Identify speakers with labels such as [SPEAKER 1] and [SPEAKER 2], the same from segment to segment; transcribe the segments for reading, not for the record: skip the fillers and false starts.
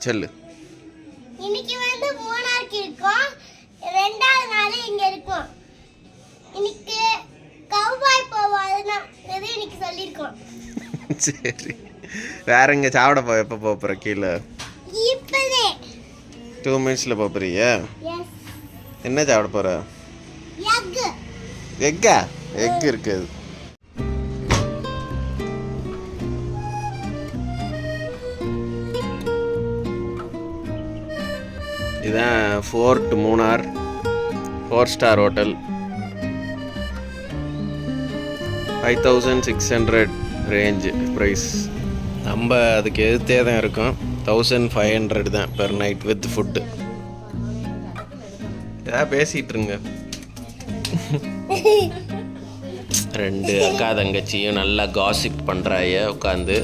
[SPEAKER 1] சொல்லு.
[SPEAKER 2] இன்னைக்கு வந்து மூணாருக்கு இருக்கோம், ரெண்டாவது நாள் இங்க இருக்கோம். இன்னைக்கு கவுபாய் போவாதுன்னா இன்னைக்கு சொல்லியிருக்கோம்.
[SPEAKER 1] சரி, வேற எங்க சாப்பிட எப்போ போகிற? கீழே
[SPEAKER 2] இப்பவே
[SPEAKER 1] 2 மினிட்ஸில் போகிறியா? என்ன சாப்பிட போகிற? எக்கா? எக் இருக்குது. இதுதான் Fort Munnar 4 star hotel. 5600 range price. நம்ம அதுக்கு எதிர்த்தே தான் இருக்கும். 1500 தான் பெர் நைட் வித் ஃபுட்டு. ஏதாவது பேசிகிட்டு இருங்க. 2 அக்கா தங்கச்சியும் நல்லா காசிப் பண்ணுறாய உட்காந்து.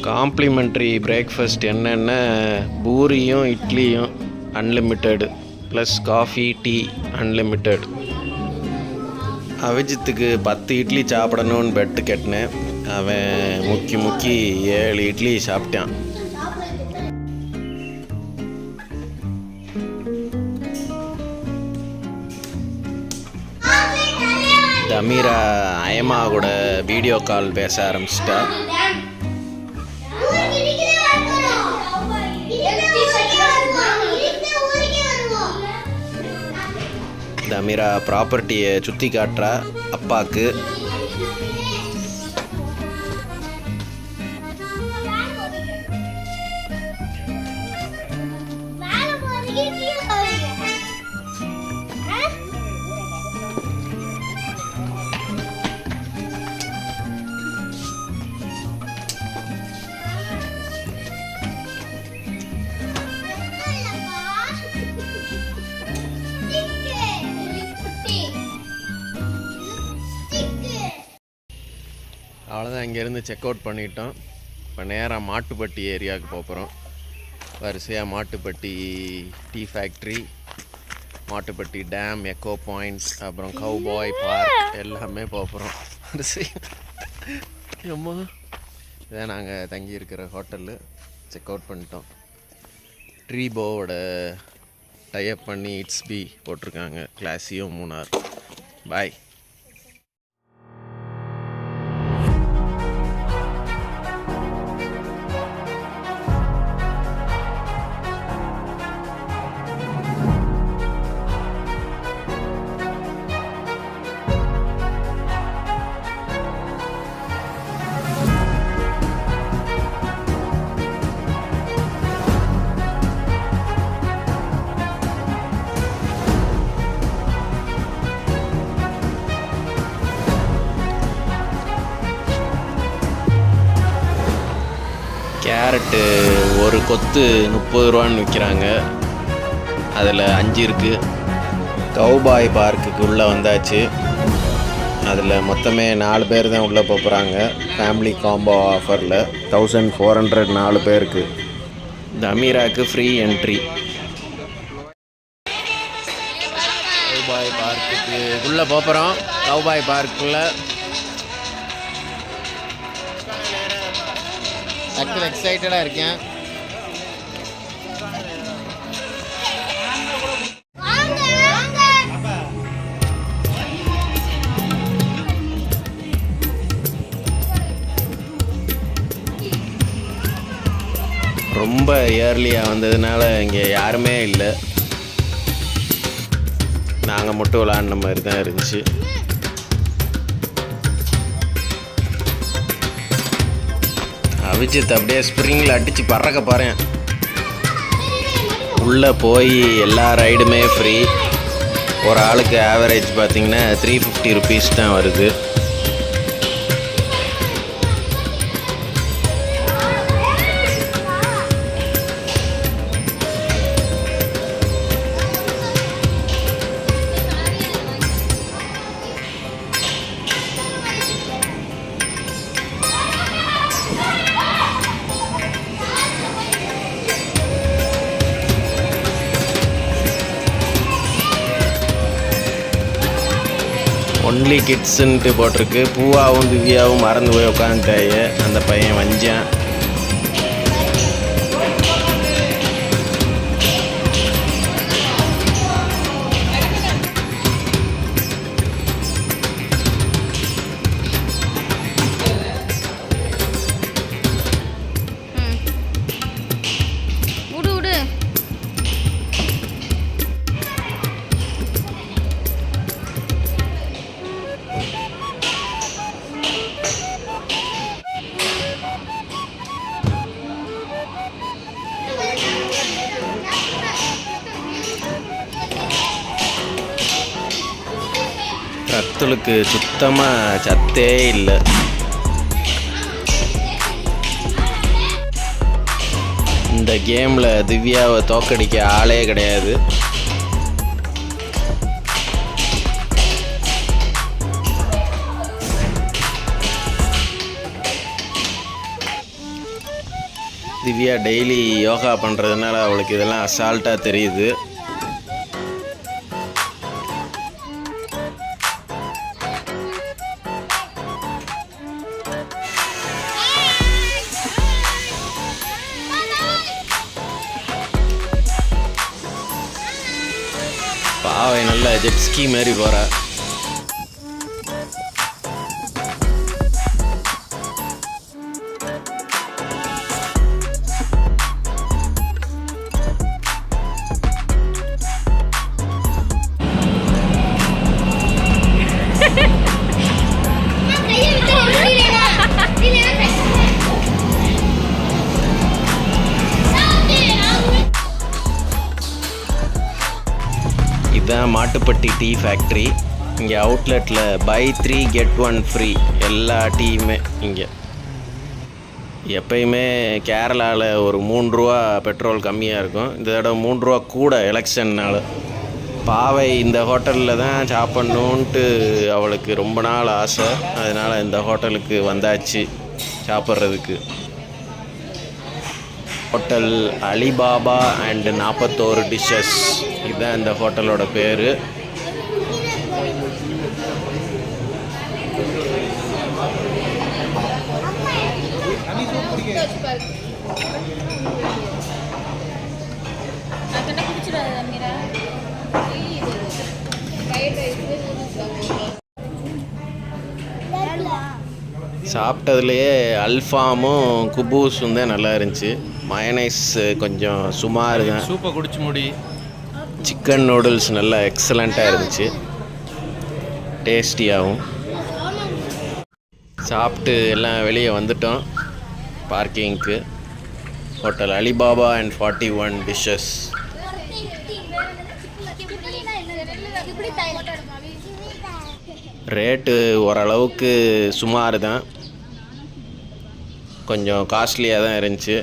[SPEAKER 1] காம்ப்ளிமெண்ட்ரி பிரேக்ஃபாஸ்ட் என்னென்ன, பூரியும் இட்லியும் unlimited, plus coffee tea unlimited. அவிஜித்துக்கு 10 இட்லி சாப்பிடணும்னு பெட்டு கட்டினேன். அவன் முக்கி 7 இட்லி சாப்பிட்டான். தமிரா அயமா கூட வீடியோ கால் பேச ஆரம்பிச்சிட்டா. தமிரா ப்ராப்பர்ட்டியை சுற்றி காட்டுறா அப்பாவுக்கு. அவ்வளோதான், இங்கேருந்து செக் அவுட் பண்ணிட்டோம். இப்போ நேராக மாட்டுப்பட்டி ஏரியாவுக்கு போகிறோம். வரிசையாக Mattupetty tea factory, Mattupetty dam, echo point, அப்புறம் கவுபாய் பார்க் எல்லாமே போகிறோம். அம்மா இதான் நாங்கள் தங்கியிருக்கிற ஹோட்டலு. செக் அவுட் பண்ணிட்டோம். ட்ரீபோவோட டைப் பண்ணி இட்ஸ் பி போட்டிருக்காங்க. கிளாஸியோ மூணார். பாய். கேரட்டு ஒரு கொத்து 30 ரூபான்னு விற்கிறாங்க. அதில் 5 இருக்குது. கவுபாய் பார்க்குக்கு உள்ளே வந்தாச்சு. அதில் மொத்தமே 4 பேர் தான் உள்ளே போகிறாங்க. ஃபேமிலி காம்போ ஆஃபரில் 1400 4 பேருக்கு. தமிராக்கு ஃப்ரீ என்ட்ரி. கவுபாய் பார்க்குக்கு உள்ளே போகிறோம். கவுபாய் பார்க்குள்ளே ஆக்சுவலாக எக்ஸைட்டடாக இருக்கேன். ரொம்ப இயர்லியாக வந்ததுனால இங்கே யாருமே இல்லை. நாங்கள் மட்டும் விளாண்ட மாதிரி தான் இருந்துச்சு. அவிஜித் அப்படியே ஸ்ப்ரிங்கில் அடித்து பறக்க பாறேன். உள்ளே போய் எல்லா ரைடுமே ஃப்ரீ. ஒரு ஆளுக்கு ஆவரேஜ் பார்த்திங்கன்னா 350 ருபீஸ் தான் வருது. ஒன்லி கிட்ஸுன்ட்டு போட்டிருக்கு. பூவாவும் திவ்யாவும் மறந்து போய் உட்காந்துட்டாங்க. அந்த பையன் வஞ்சான். ரத்துலுக்கு சுத்தமாக சத்தே இல்லை. இந்த கேமில் திவ்யாவை தோக்கடிக்க ஆளே கிடையாது. திவ்யா டெய்லி யோகா பண்ணுறதுனால அவளுக்கு இதெல்லாம் அசால்ட்டாக தெரியுது. பாவை நல்ல ஜெட்ஸ்கி மாதிரி போகிறா. இதுதான் மாட்டுப்பட்டி டீ ஃபேக்ட்ரி. இங்கே அவுட்லெட்டில் பை 3 get 1 ஃப்ரீ எல்லா டீயுமே. இங்கே எப்பயுமே கேரளாவில் ஒரு 3 ரூபா பெட்ரோல் கம்மியாக இருக்கும். இந்த தடவை 3 ரூபா கூட எலெக்ஷன்னால். பாவை இந்த ஹோட்டலில் தான் சாப்பிட்ணுன்ட்டு அவளுக்கு ரொம்ப நாள் ஆசை. அதனால் இந்த ஹோட்டலுக்கு வந்தாச்சு சாப்பிட்றதுக்கு. ஹோட்டல் அலிபாபா அண்ட் 41 டிஷ்ஷஸ் இதுதான் இந்த ஹோட்டலோட பேர். சாப்பிட்டதுலேயே அல்ஃபாமும் குபூஸும் தான் நல்லா இருந்துச்சு. மயனைஸ் கொஞ்சம் சுமார் தான்.
[SPEAKER 3] சூப்பை குடிச்சு முடி.
[SPEAKER 1] சிக்கன் நூடுல்ஸ் நல்லா எக்ஸலண்ட்டாக இருந்துச்சு, டேஸ்டியாகவும். சாப்பிட்டு எல்லாம் வெளியே வந்துட்டோம் பார்க்கிங்க்கு. Hotel Alibaba and 41 dishes. Rate ஓரளவுக்கு சுமார் தான், கொஞ்சம் காஸ்ட்லியாக தான் இருந்துச்சு.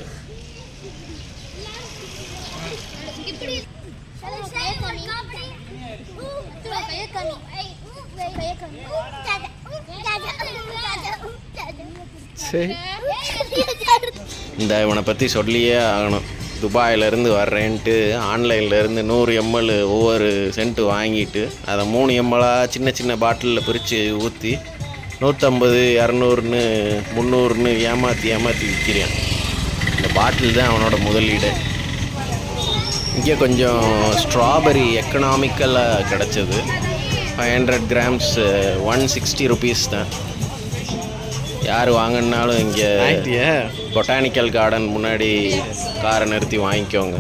[SPEAKER 1] சரி, இந்த இவனை பற்றி சொல்லியே ஆகணும். துபாயிலேருந்து வர்றேன்ட்டு ஆன்லைன்லேருந்து 100 ml ஒவ்வொரு சென்ட்டு வாங்கிட்டு அதை 3 ml சின்ன சின்ன பாட்டிலில் பிரித்து ஊற்றி 150, 200ன்னு 300ன்னு ஏமாற்றி விற்கிறான். இந்த பாட்டில் தான் அவனோட முதலீடு. இங்கே கொஞ்சம் ஸ்ட்ராபெரி எக்கனாமிக்கலாக கிடச்சிது. 500 grams 160 rupees தான். யார் வாங்கினாலும் இங்கே பொட்டானிக்கல் கார்டன் முன்னாடி காரை நிறுத்தி வாங்கிக்கோங்க.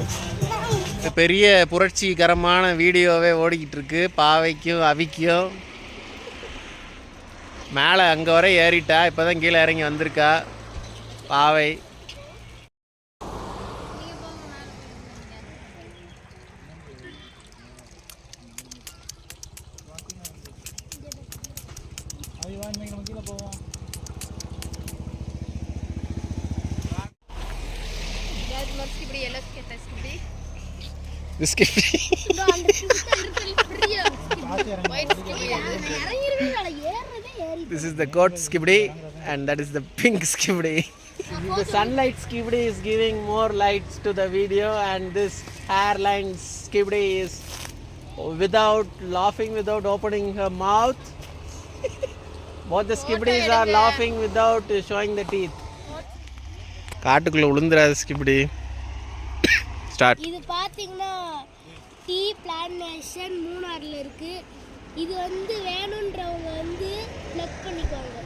[SPEAKER 1] பெரிய புரட்சிகரமான வீடியோவே ஓடிக்கிட்டு இருக்கு. பாவைக்கும் அவிக்கும் மேலே அங்கே வரை ஏறிட்டா. இப்போ தான் கீழே இறங்கி வந்திருக்கா பாவை. This is the goat skibidi and that is the pink skibidi. The sunlight skibidi is giving more lights to the video, and this hairline skibidi is without laughing, without opening her mouth. Both the skibidis are laughing without showing the teeth. காட்டுக்குள்ள உளுந்துராத ஸ்கிபிடி. Start.
[SPEAKER 2] இது பாத்தீங்கன்னா tea plantation மூணார்ல இருக்கு. இது வந்து வேணும்ன்றவங்க வந்து plug பண்ணிக்குவாங்க.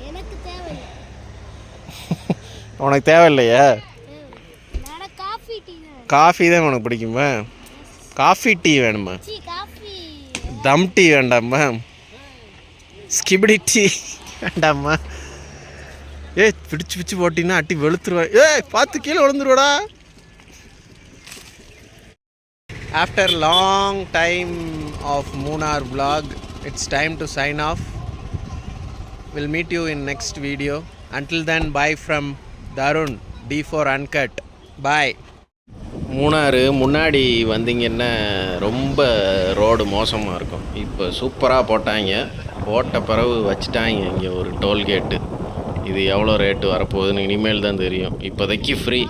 [SPEAKER 2] எனக்கு தேவையில்லை.
[SPEAKER 1] உனக்கு தேவையில்லையா?
[SPEAKER 2] நான் காஃபி டீ தான்.
[SPEAKER 1] காஃபி தான் உனக்கு பிடிக்குமா? காஃபி டீ வேணுமா?
[SPEAKER 2] காஃபி.
[SPEAKER 1] தம் டீ வேண்டாமா? ஸ்கிபிடி டீ வேண்டாமா? ஏய் பிடிச்சு பிடிச்சு போட்டின்னா அட்டி வெளுத்துருவேன். ஏய் பார்த்து கீழே விழுந்துருவாடா. After long time of Munnar vlog, it's time to sign off. We'll meet you in next video. Until then, bye from Darun, D4 Uncut. Bye. Munnar முன்னாடி வந்தீங்கன்னா ரொம்ப ரோடு மோசமாக இருக்கும். இப்போ சூப்பராக போட்டாங்க. போட்ட பிறகு வச்சுட்டாங்க இங்கே ஒரு டோல்கேட்டு. இது எவ்வளோ ரேட்டு வரப்போகுதுன்னு இனிமேல் தான் தெரியும். இப்போதைக்கு ஃப்ரீ.